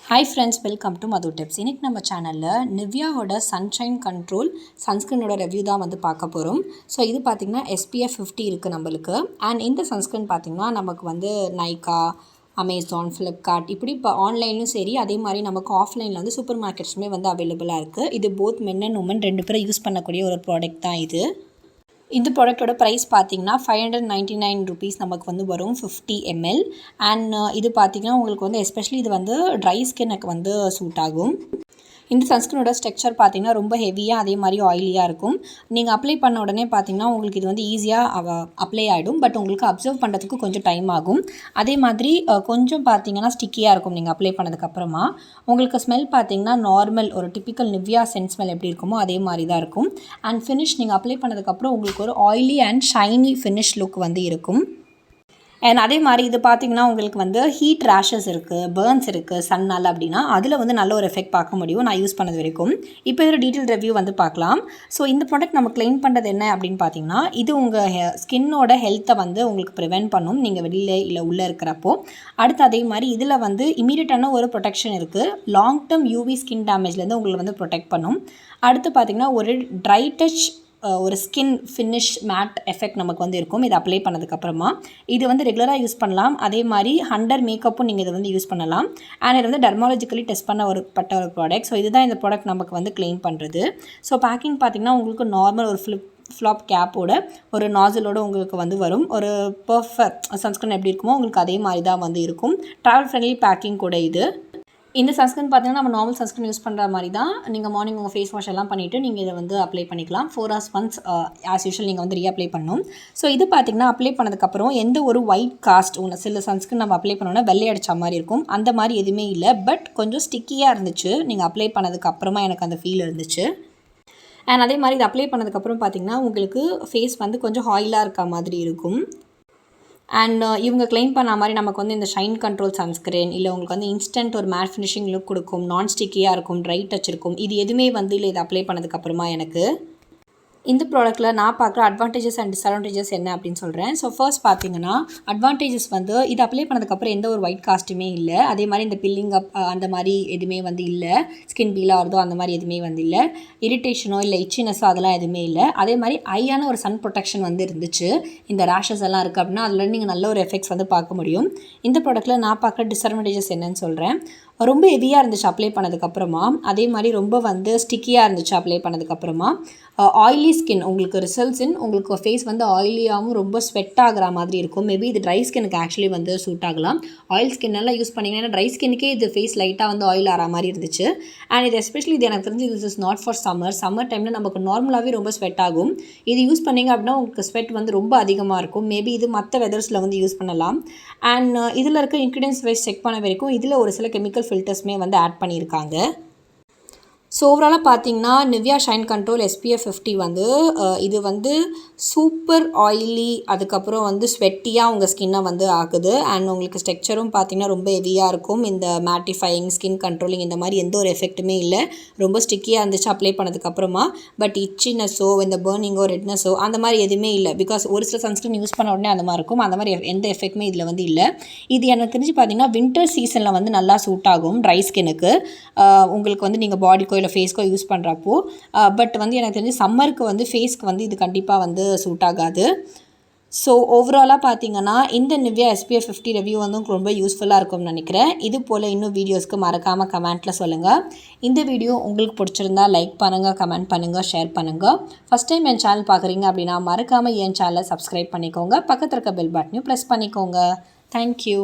Hi friends, welcome to Madhu tips. இன்றைக்கி நம்ம சேனலில் நிவ்யாவோட சன்ஷைன் கண்ட்ரோல் சன்ஸ்க்ரீனோட ரிவ்யூ தான் வந்து பார்க்க போகிறோம். ஸோ இது பார்த்திங்கன்னா SPF 50 இருக்குது நம்மளுக்கு. அண்ட் இந்த சன்ஸ்க்ரீன் பார்த்திங்கன்னா நமக்கு வந்து நைக்கா, அமேசான், ஃப்ளிப்கார்ட் இப்படி இப்போ ஆன்லைன்லையும் சரி, அதே மாதிரி நமக்கு ஆஃப்லைனில் வந்து சூப்பர் மார்க்கெட்ஸுமே வந்து அவைலபிளாக இருக்குது. இது போத் மென் அண்ட் உமன் ரெண்டு பேரும் யூஸ் பண்ணக்கூடிய ஒரு ப்ராடக்ட் தான் இது. இந்த ப்ராடக்ட்டோட ப்ரைஸ் பார்த்திங்கன்னா 599 ருபீஸ் நமக்கு வந்து வரும் 50 ml. அண்ட் இது பார்த்திங்கன்னா உங்களுக்கு வந்து எஸ்பெஷலி இது வந்து ட்ரை ஸ்கின்னுக்கு வந்து சூட் ஆகும். இந்த சன்ஸ்க்ரீனோட ஸ்ட்ரக்சர் பார்த்திங்கன்னா ரொம்ப ஹெவியாக அதே மாதிரி ஆயிலியாக இருக்கும். நீங்கள் அப்ளை பண்ண உடனே பார்த்திங்கன்னா உங்களுக்கு இது வந்து ஈஸியாக அப்ளை ஆகிடும். பட் உங்களுக்கு அப்சர்வ் பண்ணுறதுக்கு கொஞ்சம் டைம் ஆகும். அதே மாதிரி கொஞ்சம் பார்த்திங்கன்னா ஸ்டிக்கியாக இருக்கும் நீங்கள் அப்ளை பண்ணதுக்கப்புறமா. உங்களுக்கு ஸ்மெல் பார்த்திங்கன்னா நார்மல் ஒரு டிப்பிக்கல் நிவ்யா சென்ட் ஸ்மெல் எப்படி இருக்குமோ அதே மாதிரி தான் இருக்கும். அண்ட் ஃபினிஷ் நீங்கள் அப்ளை பண்ணதுக்கப்புறம் உங்களுக்கு ஒரு oily and shiny finish look வந்து இருக்கும். அண்ட் அதே மாதிரி இது பார்த்திங்கன்னா உங்களுக்கு வந்து ஹீட் ரேஷஸ் இருக்குது, பேர்ன்ஸ் இருக்குது சன்னால் அப்படின்னா அதில் வந்து நல்ல ஒரு எஃபெக்ட் பார்க்க முடியும் நான் யூஸ் பண்ணது வரைக்கும். இப்போ இதோட டீட்டெயில் ரிவ்யூ வந்து பார்க்கலாம். ஸோ இந்த ப்ராடக்ட் நம்ம க்ளைம் பண்ணுறது என்ன அப்படின்னு பார்த்தீங்கன்னா, இது உங்கள் ஸ்கின்னோட ஹெல்த்தை வந்து உங்களுக்கு ப்ரிவென்ட் பண்ணும் நீங்கள் வெளியில் இல்லை உள்ளே இருக்கிறப்போ. அடுத்து அதே மாதிரி இதில் வந்து இமீடியட்டான ஒரு ப்ரொடெக்ஷன் இருக்குது. லாங் டேர்ம் யூவி ஸ்கின் டேமேஜ்லேருந்து உங்களை வந்து ப்ரொடெக்ட் பண்ணும். அடுத்து பார்த்திங்கன்னா ஒரு ட்ரை டச் ஒரு ஸ்கின் ஃபினிஷ் மேட் எஃபெக்ட் நமக்கு வந்து இருக்கும் இது அப்ளை பண்ணதுக்கப்புறமா. இது வந்து ரெகுலராக யூஸ் பண்ணலாம். அதே மாதிரி அண்டர் மேக்கப்பும் நீங்கள் இதை வந்து யூஸ் பண்ணலாம். அண்ட் இது வந்து டெர்மாலஜிக்கலி டெஸ்ட் பண்ண ஒரு ப்ராடக்ட். ஸோ இதுதான் இந்த ப்ராடக்ட் நமக்கு வந்து க்ளைம் பண்ணுறது. ஸோ பேக்கிங் பார்த்திங்கன்னா உங்களுக்கு நார்மல் ஒரு ஃப்ளாப் கேப்போட ஒரு நாசிலோட உங்களுக்கு வந்து வரும். ஒரு பர்ஃபெக்ட் சன்ஸ்க்ரீன் எப்படி இருக்குமோ உங்களுக்கு அதே மாதிரி தான் வந்து இருக்கும். ட்ராவல் ஃப்ரெண்ட்லி பேக்கிங் கூட இது. இந்த சன்ஸ்க்ரீன் பார்த்திங்கன்னா நம்ம நார்மல் சன்ஸ்க்ரீன் யூஸ் பண்ணுற மாதிரி தான். நீங்கள் மார்னிங் உங்கள் ஃபேஸ் வாஷ் எல்லாம் பண்ணிவிட்டு நீங்கள் இதை வந்து அப்ளை பண்ணிக்கலாம். 4 hours ஒன்ஸ் ஆஸ் யூஷுவல் நீங்கள் வந்து ரீஅப்ளை பண்ணணும். ஸோ இது பார்த்திங்கன்னா அப்ளை பண்ணதுக்கப்புறம் எந்த ஒரு ஒயிட் காஸ்ட் சில சன்ஸ்க்ரீன் நம்ம அப்ளை பண்ணோன்னா வெள்ளை அடித்த மாதிரி இருக்கும். அந்த மாதிரி எதுவுமே இல்லை. பட் கொஞ்சம் ஸ்டிக்கியாக இருந்துச்சு நீங்கள் அப்ளை பண்ணதுக்கப்புறமா எனக்கு அந்த ஃபீல் இருந்துச்சு. அண்ட் அதே மாதிரி இது அப்ளை பண்ணதுக்கப்புறம் பார்த்திங்கன்னா உங்களுக்கு ஃபேஸ் வந்து கொஞ்சம் ஆயிலாக இருக்க மாதிரி இருக்கும். அண்ட் இவங்க க்ளைம் பண்ண மாதிரி நமக்கு வந்து இந்த ஷைன் கண்ட்ரோல் சன்ஸ்க்ரீன் இல்லை உங்களுக்கு வந்து இன்ஸ்டன்ட் ஒரு மேட் ஃபினிஷிங் லுக் கொடுக்கும், நான் ஸ்டிக்கியாக இருக்கும், ட்ரை டச் இருக்கும். இது எதுவுமே வந்து இல்லை இது அப்ளை பண்ணதுக்கப்புறமா எனக்கு. இந்த ப்ராடக்ட்டில் நான் பார்க்குற அட்வான்டேஜஸ் அண்ட் டிஸ்அட்வான்டேஜஸ் என்ன அப்படின்னு சொல்கிறேன். ஸோ ஃபர்ஸ்ட் பார்த்தீங்கன்னா அட்வான்டேஜஸ் வந்து இது அப்ளை பண்ணதுக்கப்புறம் எந்த ஒரு ஒயிட் காஸ்ட்டுமே இல்லை. அதே மாதிரி இந்த பில்லிங் அப் அந்த மாதிரி எதுவுமே வந்து இல்லை. ஸ்கின் பீல் ஆகிறதோ அந்த மாதிரி எதுவுமே வந்து இல்லை. இரிட்டேஷனோ இல்லை இச்சினஸோ அதெல்லாம் எதுவுமே இல்லை. அதே மாதிரி ஐயான ஒரு சன் ப்ரொடெக்ஷன் வந்து இருந்துச்சு. இந்த ரேஷஸ் எல்லாம் இருக்குது அப்படின்னா அதில் நீங்கள் நல்ல ஒரு எஃபெக்ட்ஸ் வந்து பார்க்க முடியும். இந்த ப்ராடக்ட்டில் நான் பார்க்குற டிஸ்அட்வான்டேஜஸ் என்னன்னு சொல்கிறேன். ரொம்ப ஹெவியாக இருந்துச்சு அப்ளை பண்ணதுக்கப்புறமா. அதே மாதிரி ரொம்ப வந்து ஸ்டிக்கியாக இருந்துச்சு அப்ளை பண்ணதுக்கப்புறமா. ஆயிலி ஸ்கின் உங்களுக்கு ரிசல்ட்ஸ் உங்களுக்கு ஃபேஸ் வந்து ஆயிலியாகவும் ரொம்ப ஸ்வெட் ஆகிற மாதிரி இருக்கும். மேபி இது ட்ரை ஸ்கின்னுக்கு ஆக்சுவலி வந்து சூட் ஆகலாம். ஆயில் ஸ்கின்னெல்லாம் யூஸ் பண்ணிங்கன்னா ட்ரை ஸ்கின்னுக்கே இது ஃபேஸ் லைட்டாக வந்து ஆயில் ஆகிற மாதிரி இருந்துச்சு. அண்ட் இது எஸ்பெஷலி இது எனக்கு தெரிஞ்சு this is not for summer டைமில் நமக்கு நார்மலாகவே ரொம்ப ஸ்வெட் ஆகும். இது யூஸ் பண்ணிங்க அப்படின்னா உங்களுக்கு ஸ்வெட் வந்து ரொம்ப அதிகமாக இருக்கும். மேபி இது மற்ற வெதர்ஸில் வந்து யூஸ் பண்ணலாம். அண்ட் இதில் இருக்க இன்க்ரீடியன்ஸ் வைஸ் செக் பண்ண வரைக்கும் இதில் ஒரு சில கெமிக்கல் ஃபில்டர்ஸுமே வந்து ஆட் பண்ணியிருக்காங்க. ஸோ ஓவராலாக பார்த்தீங்கன்னா நிவ்யா ஷைன் கண்ட்ரோல் SPF 50 வந்து இது வந்து சூப்பர் ஆயிலி அதுக்கப்புறம் வந்து ஸ்வெட்டியாக உங்கள் ஸ்கின்னை வந்து ஆகுது. அண்ட் உங்களுக்கு ஸ்ட்ரக்சரும் பார்த்திங்கன்னா ரொம்ப ஹெவியாக இருக்கும். இந்த மேட்டிஃபையிங் ஸ்கின் கண்ட்ரோலிங் இந்த மாதிரி எந்த ஒரு எஃபெக்ட்டுமே இல்லை. ரொம்ப ஸ்டிக்கியாக இருந்துச்சு அப்ளை பண்ணதுக்கப்புறமா. பட் இச்சினஸோ இந்த பர்னிங்கோ ரெட்னஸோ அந்த மாதிரி எதுவுமே இல்லை. பிகாஸ் ஒரு சில சன்ஸ்க்ரீன் யூஸ் பண்ண உடனே அந்த மாதிரி இருக்கும். அந்த மாதிரி எந்த எஃபெக்ட்டுமே இதில் வந்து இல்லை. இது எனக்கு தெரிஞ்சு பார்த்திங்கன்னா வின்டர் சீசனில் வந்து நல்லா சூட் ஆகும் ட்ரை ஸ்கின்னுக்கு. உங்களுக்கு வந்து நீங்கள் பாடிக்கோ இல்லை ஃபேஸ்க்கோ யூஸ் பண்ணுறப்போ. பட் வந்து எனக்கு தெரிஞ்சு சம்மருக்கு வந்து ஃபேஸ்க்கு வந்து இது கண்டிப்பாக வந்து சூட் ஆகாது. ஸோ ஓவராலாக பார்த்தீங்கன்னா இந்த நிவ்யா SPF 50 ரிவ்யூ வந்து உங்களுக்கு ரொம்ப யூஸ்ஃபுல்லாக இருக்கும்னு நினைக்கிறேன். இது போல் இன்னும் வீடியோஸ்க்கு மறக்காமல் கமெண்ட்டில் சொல்லுங்கள். இந்த வீடியோ உங்களுக்கு பிடிச்சிருந்தா லைக் பண்ணுங்கள், கமெண்ட் பண்ணுங்கள், ஷேர் பண்ணுங்கள். ஃபஸ்ட் டைம் என் சேனல் பார்க்குறீங்க அப்படின்னா மறக்காமல் என் சேனலை சப்ஸ்கிரைப் பண்ணிக்கோங்க. பக்கத்தில் இருக்க பெல் பட்டனையும் ப்ரெஸ் பண்ணிக்கோங்க. தேங்க்யூ.